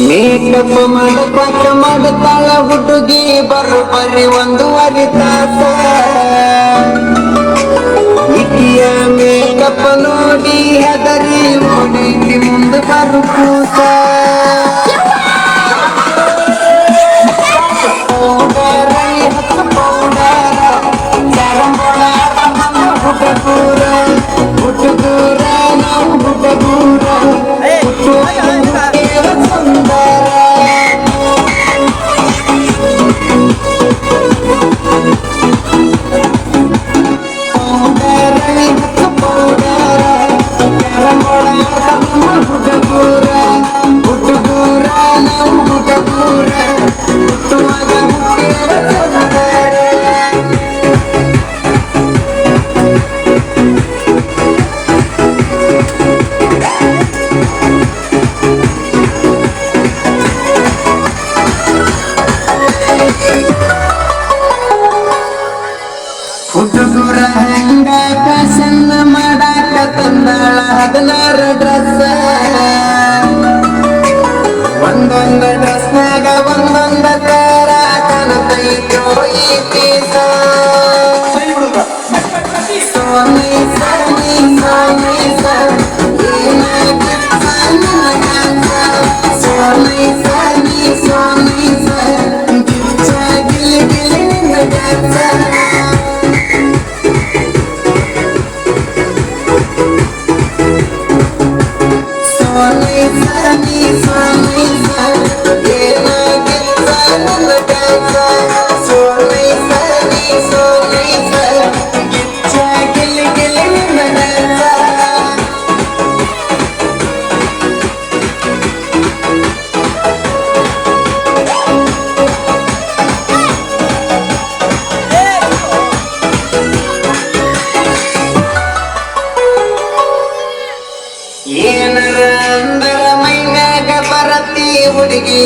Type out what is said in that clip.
makeup ಮಾಡಪಾಕ ಮಾಡುತ್ತಾಳ ಹುಡುಗಿ ಬರೋಬ್ಬರಿ 1.5 ತಾಸ ಇಕಿಯ ಮೇಕಪ್ ನೋಡಿ ಹೆದರಿ ಓಡಿ ಮುಂದೆ ಬರು ಕೂಸ ಹುಡುಗರ ಹೆಂಗ ಫ್ಯಾಷನ್ ಮಾಡಾಕ ತಂದಾಳ 16 ಡ್ರೆಸ್ ಒಂದೊಂದು ಡ್ರೆಸ್ನಾಗ ಒಂದೊಂದು ತರ ಕಾಣತೈತೋ ಈ ಪೀಸ ಸೋನಿ ಸೋನಿ ಸೋನಿ ಸೋನಿ ಸೋನಿ ಸೋನಿ ಗಿಚ್ಚ ಗಿಲಿ ಗಿಲಿ ನಿನ್ನ ಏನರ ಅಂದರ ಮೈನ್ಯಾಗ ಬರತಿ ಹುಡುಗಿ